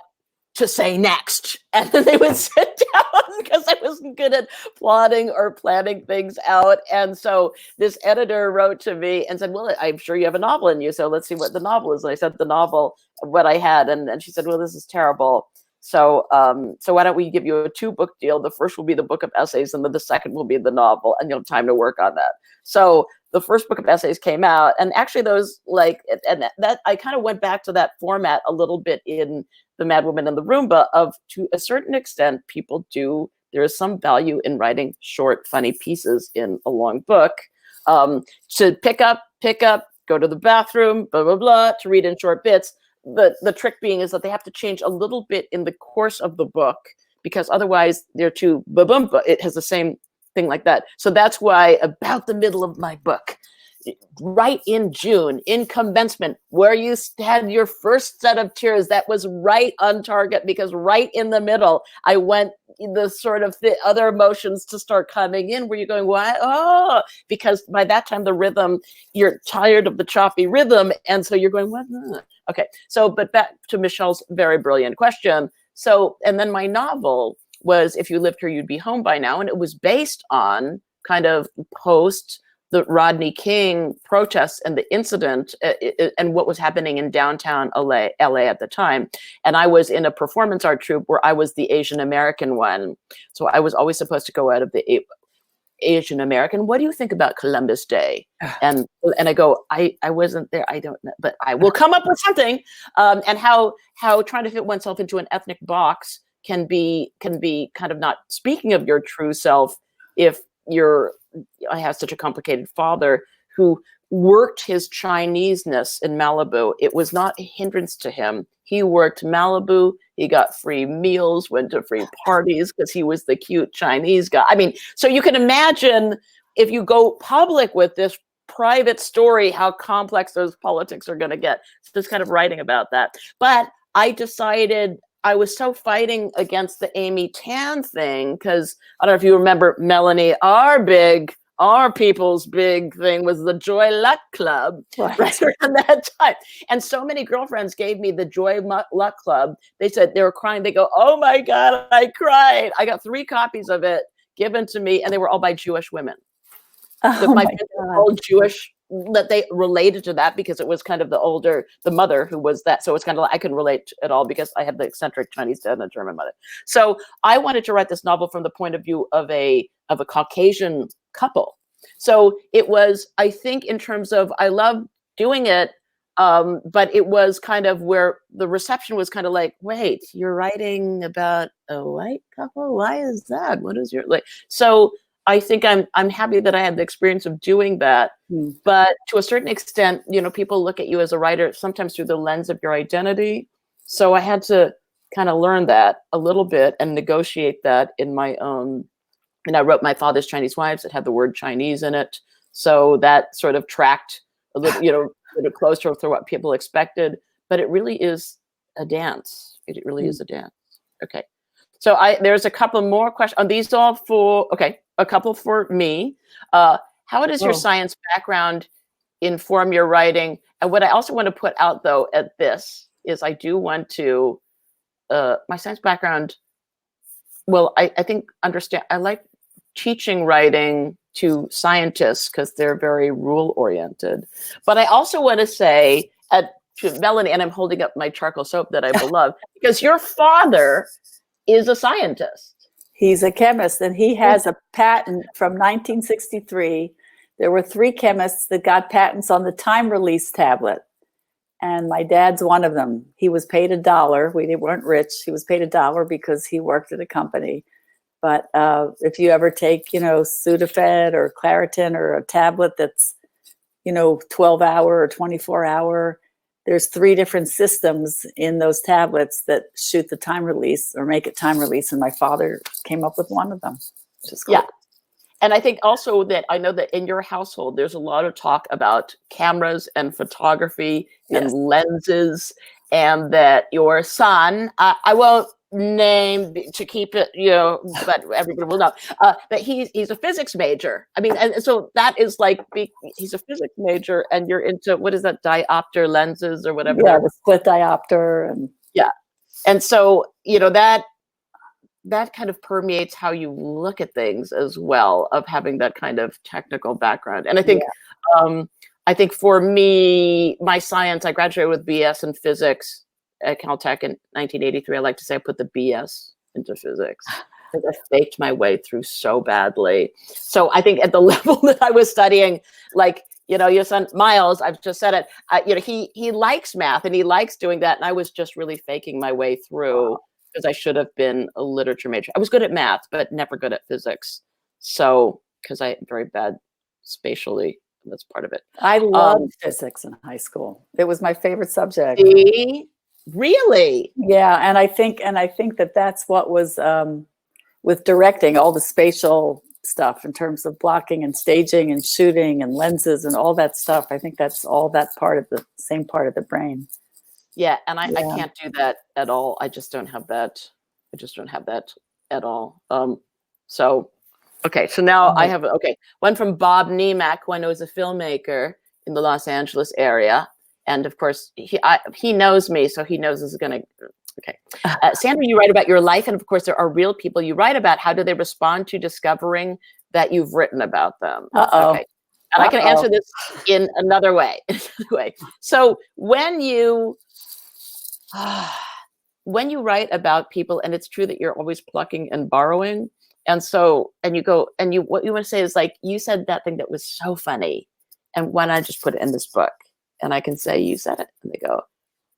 to say next. And then they would sit down because I wasn't good at plotting or planning things out. And so this editor wrote to me and said, well, I'm sure you have a novel in you, so let's see what the novel is. And I said the novel, what I had. And she said, well, this is terrible. So why don't we give you a 2-book deal? The first will be the book of essays, and then the second will be the novel, and you'll have time to work on that. So the first book of essays came out, and actually those that I kind of went back to that format a little bit in the Madwoman and the Roomba. To a certain extent, there is some value in writing short, funny pieces in a long book, to pick up, go to the bathroom, blah, blah, blah, to read in short bits. The trick being is that they have to change a little bit in the course of the book, because otherwise they're too ba-bum. It has the same thing like that. So that's why about the middle of my book, right in June, in commencement, where you had your first set of tears, that was right on target, because right in the middle, I went the other emotions to start coming in, where you're going, why? Oh, because by that time, the rhythm, you're tired of the choppy rhythm. And so you're going, what? Okay. So, but back to Michelle's very brilliant question. So, and then my novel was If You Lived Here, You'd Be Home by Now. And it was based on kind of post the Rodney King protests and the incident and what was happening in downtown LA at the time. And I was in a performance art troupe where I was the Asian American one. So I was always supposed to go out of the Asian American. What do you think about Columbus Day? And I go, I wasn't there. I don't know, but I will come up with something. And how trying to fit oneself into an ethnic box can be kind of not speaking of your true self if I have such a complicated father who worked his Chineseness in Malibu. It was not a hindrance to him. He worked Malibu. He got free meals, went to free parties because he was the cute Chinese guy. I mean, so you can imagine if you go public with this private story, how complex those politics are going to get. So just kind of writing about that. But I decided I was so fighting against the Amy Tan thing because I don't know if you remember, Melanie, our people's big thing was the Joy Luck Club right around that time. And so many girlfriends gave me the Joy Luck Club. They said they were crying. They go, oh my God, I cried. I got 3 copies of it given to me, and they were all by Jewish women. Oh my friends were all Jewish that they related to that because it was kind of the mother who was that. So it's kind of like I can relate at all because I had the eccentric Chinese dad and a German mother. So I wanted to write this novel from the point of view of a Caucasian couple. So it was, I think, in terms of, I love doing it, but it was kind of where the reception was kind of like, wait, you're writing about a white couple? Why is that? What is your like? So I think I'm happy that I had the experience of doing that. But to a certain extent, you know, people look at you as a writer sometimes through the lens of your identity. So I had to kind of learn that a little bit and negotiate that in my own. And I wrote My Father's Chinese Wives. It had the word Chinese in it. So that sort of tracked a little, you know, a little closer to what people expected. But it really is a dance. It really is a dance. Okay. So there's a couple more questions. Are these all for, okay, a couple for me. How does your science background inform your writing? And what I also want to put out, though, at this is I do want to, my science background, well, I think I like teaching writing to scientists because they're very rule-oriented. But I also want to say to Melanie, and I'm holding up my charcoal soap that I love, because your father is a scientist. He's a chemist, and he has a patent from 1963. There were 3 chemists that got patents on the time release tablet, and my dad's one of them. He was paid $1. We weren't rich. He was paid $1 because he worked at a company. But if you ever take, you know, Sudafed or Claritin or a tablet that's, you know, 12-hour or 24-hour, there's 3 different systems in those tablets that shoot the time release or make it time release. And my father came up with one of them. Just cool. Yeah. And I think also that I know that in your household, there's a lot of talk about cameras and photography and lenses, and that your son, I won't name to keep it, you know, but everybody will know that he's a physics major. I mean, and so that is like, he's a physics major and you're into, what is that, diopter lenses or whatever? Yeah, the split diopter. And yeah. And so, you know, that kind of permeates how you look at things as well, of having that kind of technical background. And I think, I think for me, my science, I graduated with BS in physics at Caltech in 1983. I like to say I put the BS into physics because I faked my way through so badly. So I think at the level that I was studying, like, you know, your son Miles, I've just said it, you know, he likes math and he likes doing that. And I was just really faking my way through because I should have been a literature major. I was good at math, but never good at physics. So, because I'm very bad spatially, that's part of it. I loved physics in high school. It was my favorite subject. Really? Yeah, and I think that that's what was with directing, all the spatial stuff in terms of blocking and staging and shooting and lenses and all that stuff. I think that's all that part of the same part of the brain. Yeah, and I can't do that at all. I just don't have that. I just don't have that at all. So, okay, so now I have, one from Bob Niemak, when I was a filmmaker in the Los Angeles area. And of course, he knows me, so he knows this is going to, okay. Sandra, you write about your life, and of course, there are real people you write about. How do they respond to discovering that you've written about them? Okay. And I can answer this in another way. So when you write about people, and it's true that you're always plucking and borrowing, and so, and you go, and what you want to say is like, you said that thing that was so funny, and why not just put it in this book? And I can say, you said it. And they go,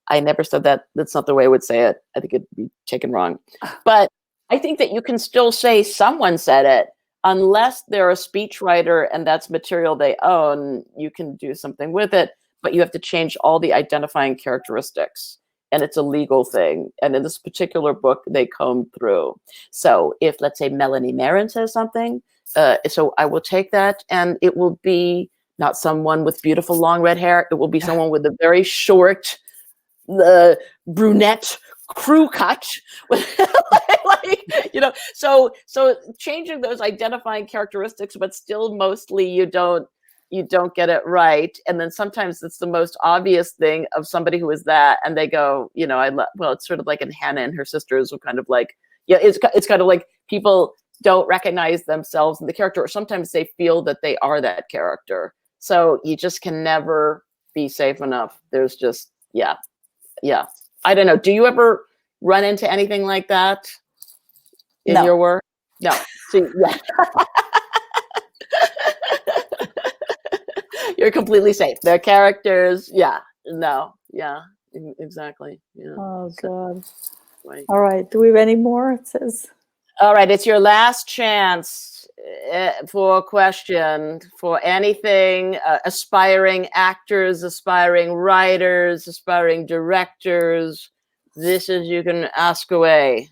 I never said that. That's not the way I would say it. I think it'd be taken wrong. But I think that you can still say someone said it, unless they're a speechwriter and that's material they own, you can do something with it, but you have to change all the identifying characteristics. And it's a legal thing. And in this particular book, they comb through. So if, let's say, Melanie Mayron says something, so I will take that, and it will be not someone with beautiful long red hair. It will be someone with a very short, brunette crew cut. Like, you know, so changing those identifying characteristics, but still mostly you don't get it right. And then sometimes it's the most obvious thing of somebody who is that, and they go, you know, well, it's sort of like in Hannah and her sisters, were kind of like, yeah, it's kind of like people don't recognize themselves in the character, or sometimes they feel that they are that character. So you just can never be safe enough. There's just, yeah. I don't know. Do you ever run into anything like that in No. your work? No. See, yeah. You're completely safe. Their characters, exactly. Yeah. Oh God. Right. All right. Do we have any more? It says. All right, it's your last chance for a question for anything, aspiring actors, aspiring writers, aspiring directors. This is, you can ask away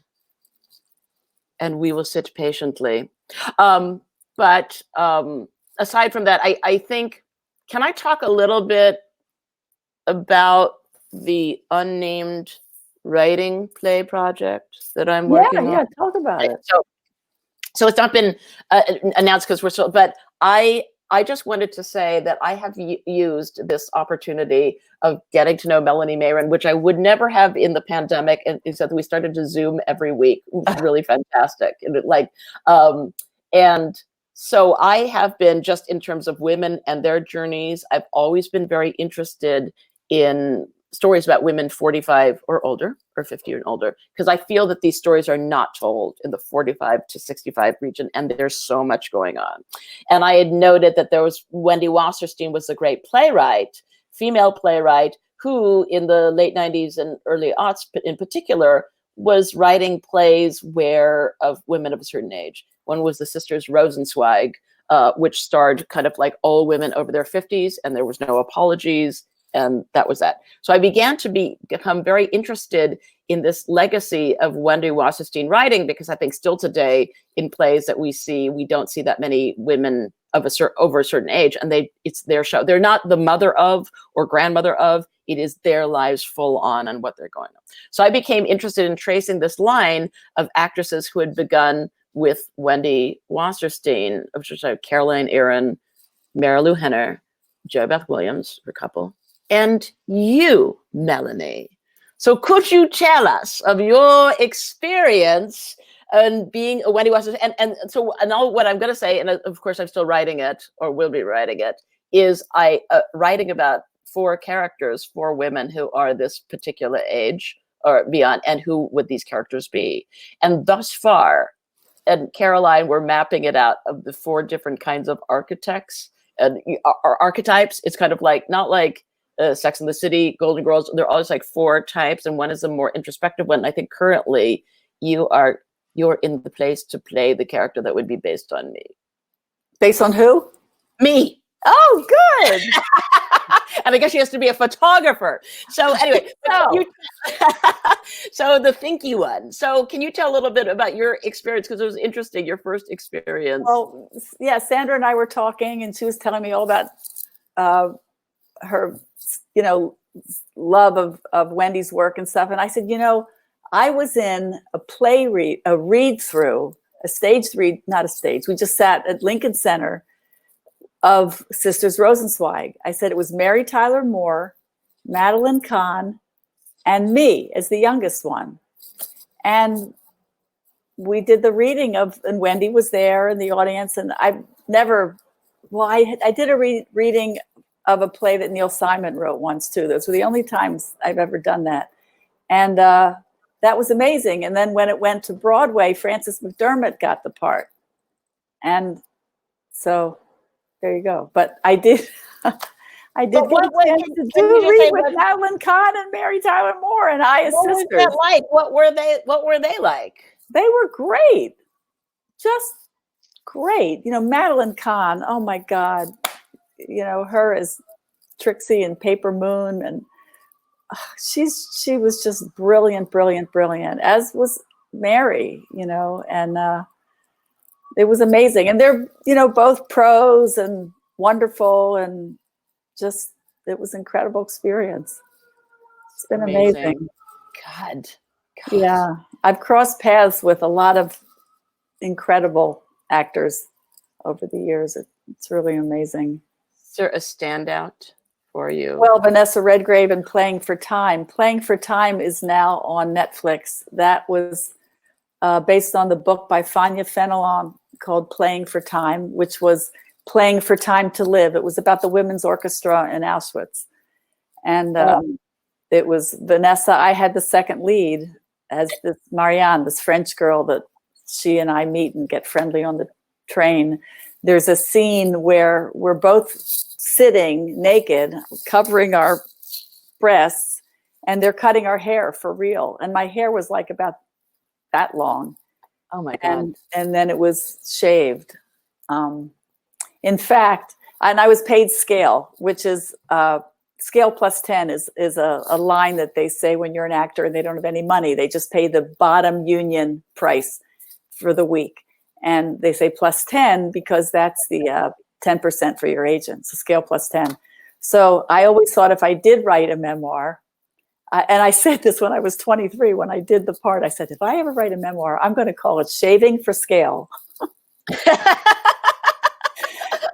and we will sit patiently. But aside from that, I think, can I talk a little bit about the unnamed writing play project that I'm working on? Yeah, talk about it. So it's not been announced because we're still, but I just wanted to say that I have used this opportunity of getting to know Melanie Mayron, which I would never have in the pandemic, and except we started to Zoom every week. It was really fantastic. And so I have been, just in terms of women and their journeys, I've always been very interested in stories about women 45 or older, or 50 and older, because I feel that these stories are not told in the 45 to 65 region, and there's so much going on. And I had noted that there was, Wendy Wasserstein was a great playwright, female playwright, who in the late 90s and early aughts in particular was writing plays of women of a certain age. One was the Sisters Rosenzweig, which starred kind of like old women over their 50s, and there was no apologies. And that was that. So I began to become very interested in this legacy of Wendy Wasserstein writing, because I think still today in plays that we see, we don't see that many women of over a certain age, and it's their show. They're not the mother of or grandmother of. It is their lives full on and what they're going on. So I became interested in tracing this line of actresses who had begun with Wendy Wasserstein, which was Caroline Aaron, Mary Lou Henner, Jo Beth Williams, her couple, and you, Melanie. So could you tell us of your experience and being a Wendy Wasserstein? And so now what I'm going to say, and of course I'm still writing it, or will be writing it, is I writing about 4 characters, 4 women who are this particular age or beyond, and who would these characters be? And thus far, and Caroline, we're mapping it out of the 4 different kinds of architects and archetypes. It's kind of like, not like Sex and the City, Golden Girls. They're always like 4 types, and one is a more introspective one. I think currently you're in the place to play the character that would be based on me. Based on who? Me. Oh, good. And I guess she has to be a photographer. So anyway, so the thinky one. So can you tell a little bit about your experience? Because it was interesting, your first experience. Well, yeah, Sandra and I were talking, and she was telling me all about her, love of Wendy's work and stuff. And I said, I was in a read through, a staged read, not a stage. We just sat at Lincoln Center of Sisters Rosenzweig. I said it was Mary Tyler Moore, Madeline Kahn, and me as the youngest one. And we did the reading and Wendy was there in the audience. And I did a reading of a play that Neil Simon wrote once too. Those were the only times I've ever done that. And that was amazing. And then when it went to Broadway, Frances McDermott got the part. And so there you go. But I did get a chance to do a read with Madeline Kahn and Mary Tyler Moore and I as sisters. What was that like? What were they like? They were great. Just great. Madeline Kahn, oh my God. Her as Trixie in Paper Moon, and she was just brilliant, as was Mary, and it was amazing. And they're, both pros and wonderful, and just, it was an incredible experience. It's been amazing. God. Yeah. I've crossed paths with a lot of incredible actors over the years. It's really amazing. Is there a standout for you? Well, Vanessa Redgrave and Playing for Time. Playing for Time is now on Netflix. That was based on the book by Fania Fenelon called Playing for Time, which was Playing for Time to Live. It was about the women's orchestra in Auschwitz. And it was Vanessa. I had the second lead as this Marianne, this French girl that she and I meet and get friendly on the train. There's a scene where we're both sitting naked, covering our breasts, and they're cutting our hair for real. And my hair was like about that long. Oh my God. And then it was shaved. In fact, and I was paid scale, which is scale plus 10 is a line that they say when you're an actor and they don't have any money. They just pay the bottom union price for the week. And they say plus 10 because that's the 10% for your agent. So scale plus 10. So I always thought if I did write a memoir, and I said this when I was 23, when I did the part, I said, if I ever write a memoir, I'm going to call it Shaving for Scale.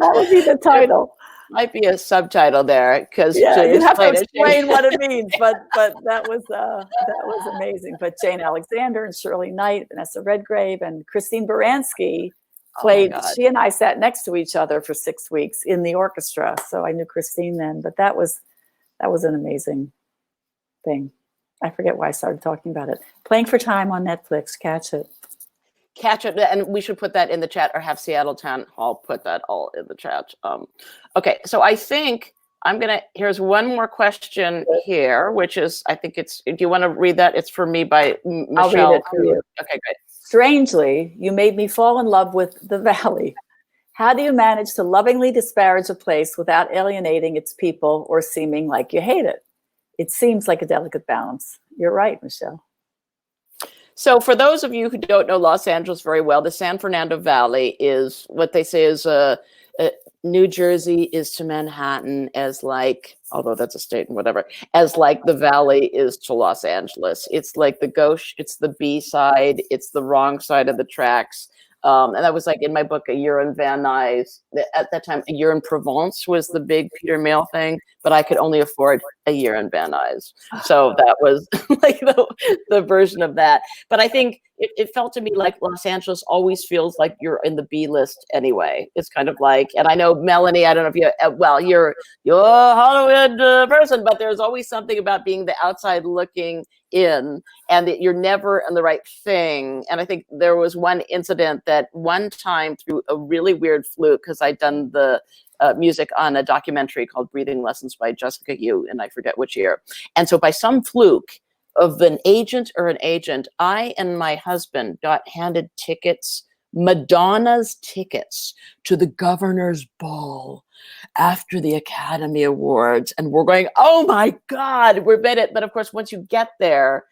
That would be the title. Might be a subtitle there, because you have to explain what it means. But that was amazing. But Jane Alexander and Shirley Knight, Vanessa Redgrave, and Christine Baranski played. She and I sat next to each other for 6 weeks in the orchestra, so I knew Christine then. But that was an amazing thing. I forget why I started talking about it. Playing for Time on Netflix. Catch it. And we should put that in the chat, or have Seattle Town Hall put that all in the chat. Okay, so I think here's one more question here, which is, I think it's, do you want to read that? It's for me by Michelle. I'll read it for you. Okay, great. Strangely, you made me fall in love with the Valley. How do you manage to lovingly disparage a place without alienating its people or seeming like you hate it? It seems like a delicate balance. You're right, Michelle. So for those of you who don't know Los Angeles very well, the San Fernando Valley is what they say is New Jersey is to Manhattan as like, although that's a state and whatever, as like the Valley is to Los Angeles. It's like the gauche, it's the B side, it's the wrong side of the tracks. And that was like in my book, A Year in Van Nuys. At that time, A Year in Provence was the big Peter Mayle thing, but I could only afford A Year in Van Nuys. So that was like the version of that. But I think it felt to me like Los Angeles always feels like you're in the B list anyway. It's kind of like, and I know Melanie, I don't know if you're a Hollywood person, but there's always something about being the outside looking in, and that you're never in the right thing. And I think there was one incident that one time, through a really weird fluke, because I'd done the music on a documentary called Breathing Lessons by Jessica Yu, and I forget which year. And so by some fluke of an agent, I and my husband got handed tickets, Madonna's tickets, to the governor's ball after the Academy Awards. And we're going, oh my God, we made it. But of course, once you get there,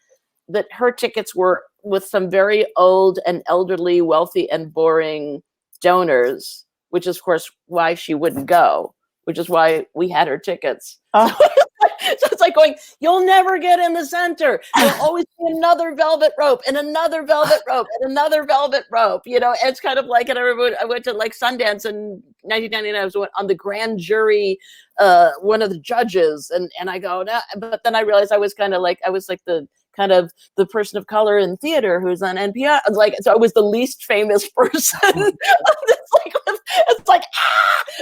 that her tickets were with some very old and elderly, wealthy and boring donors, which is of course why she wouldn't go, which is why we had her tickets. So it's like going, you'll never get in the center. There'll always be another velvet rope and another velvet rope and another velvet rope. You know, it's kind of like, and I went to like Sundance in 1999. I was on the grand jury, one of the judges, and I go, no. But then I realized I was the person of color in theater who's on NPR. So I was the least famous person. It's like,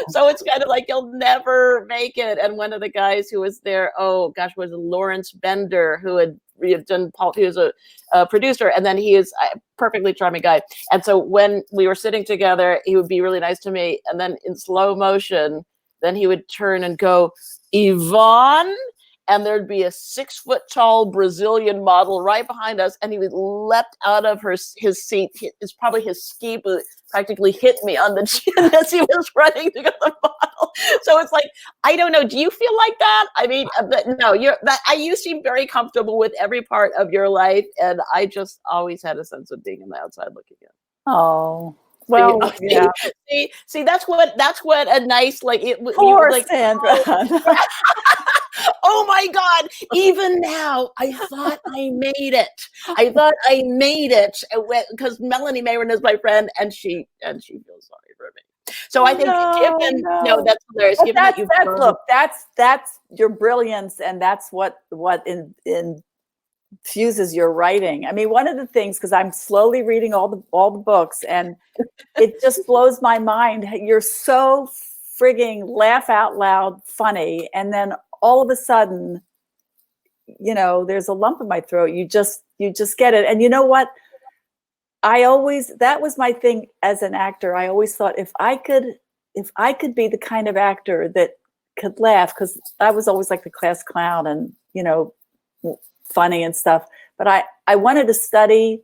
so it's kind of like you'll never make it. And one of the guys who was there, was Lawrence Bender, who had done Paul. He was a producer, and then he is a perfectly charming guy. And so when we were sitting together, he would be really nice to me, and then in slow motion, then he would turn and go, Yvonne. And there'd be a 6-foot-tall Brazilian model right behind us, and he would leapt out of his seat. It's probably his ski boot practically hit me on the chin as he was running to get the model. So it's like, I don't know. Do you feel like that? I mean, no. You seem very comfortable with every part of your life, and I just always had a sense of being on the outside looking in. Oh. Well, yeah. See, that's what a nice like it. Poor Sandra. Oh my God! Even now, I thought I made it. Because Melanie Mayron is my friend, and she feels sorry for me. So I think, that's hilarious. That's your brilliance, and that's what in fuses your writing. I mean, one of the things, because I'm slowly reading all the books, and it just blows my mind. You're so frigging laugh out loud funny, and then all of a sudden, you know, there's a lump in my throat. You just get it. And you know what? That was my thing as an actor. I always thought if I could be the kind of actor that could laugh, because I was always like the class clown and, you know, funny and stuff. But I wanted to study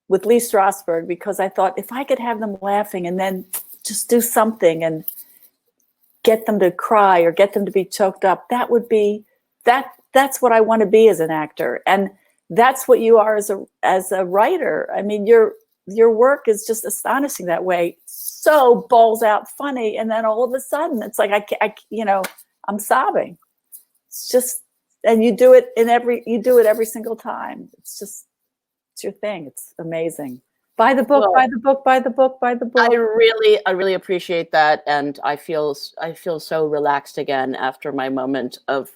with Lee Strasberg, because I thought if I could have them laughing and then just do something and get them to cry or get them to be choked up, that would be that's what I want to be as an actor. And that's what you are as a writer. I mean, your work is just astonishing that way. So balls out funny, and then all of a sudden it's like I you know, I'm sobbing. It's just, and you do it every single time. It's your thing. It's amazing. Buy the book, buy the book, buy the book, buy the book. I really appreciate that, and I feel so relaxed again after my moment of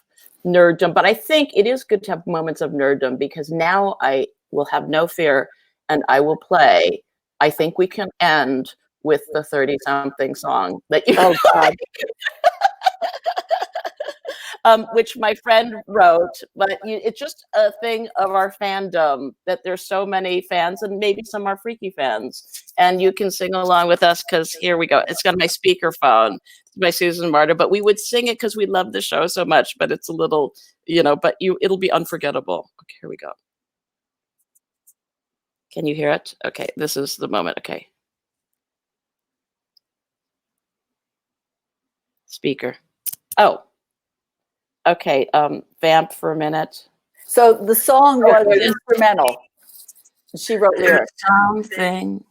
nerddom. But I think it is good to have moments of nerddom, because now I will have no fear, and I will play. I think we can end with the 30-something song that you which my friend wrote, but it's just a thing of our fandom that there's so many fans, and maybe some are freaky fans, and you can sing along with us, because here we go. It's got my speakerphone. It's by Susan Marta, but we would sing it because we love the show so much, but it's a little, you know, but it'll be unforgettable. Okay, here we go. Can you hear it? Okay, this is the moment. Okay. Speaker. Oh. Okay, vamp for a minute. So the song was instrumental. She wrote lyrics. Something,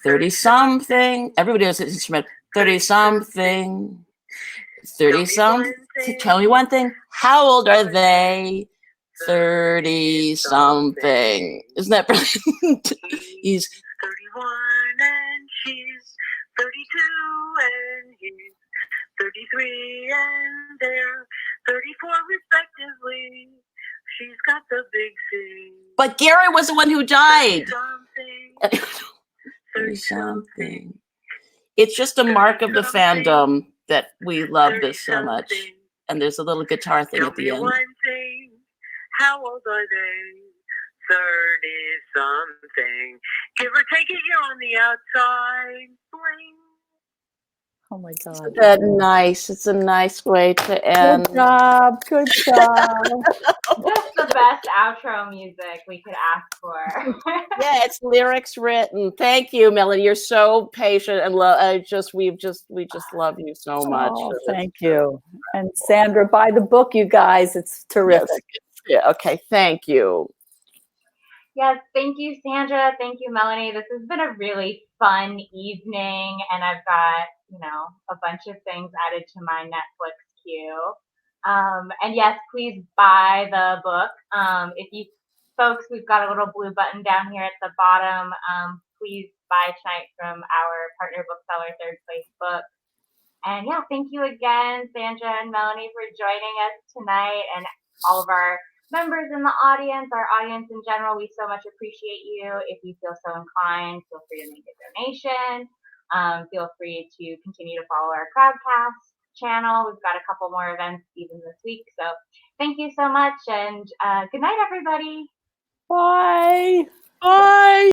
30-something. Everybody knows it's instrumental. 30-something, 30-something. Tell me one thing. How old are they? 30-something. Isn't that brilliant? He's 31 and she's 32 and he's 33 and they're 34 respectively. She's got the big C. But Gary was the one who died. 30-something. It's just a mark of the fandom that we love this so much. And there's a little guitar thing at the end. One thing. How old are they? 30-something. Give or take a year on the outside. Bling. Oh my God. Isn't that nice? It's a nice way to end. Good job. Good job. Just the best outro music we could ask for. Yeah, it's lyrics written. Thank you, Melanie. You're so patient and we just love you so much. Oh, thank you. And Sandra, buy the book, you guys. It's terrific. Yes. Yeah. Okay. Thank you. Yes, thank you, Sandra. Thank you, Melanie. This has been a really fun evening, and I've got, you know, a bunch of things added to my Netflix queue. And yes, please buy the book. If you folks, we've got a little blue button down here at the bottom. Please buy tonight from our partner bookseller, Third Place Books. And yeah, thank you again, Sandra and Melanie, for joining us tonight, and all of our members in the audience, our audience in general. We so much appreciate you. If you feel so inclined, feel free to make a donation. Feel free to continue to follow our Crowdcast channel. We've got a couple more events even this week. So thank you so much, and good night, everybody. Bye.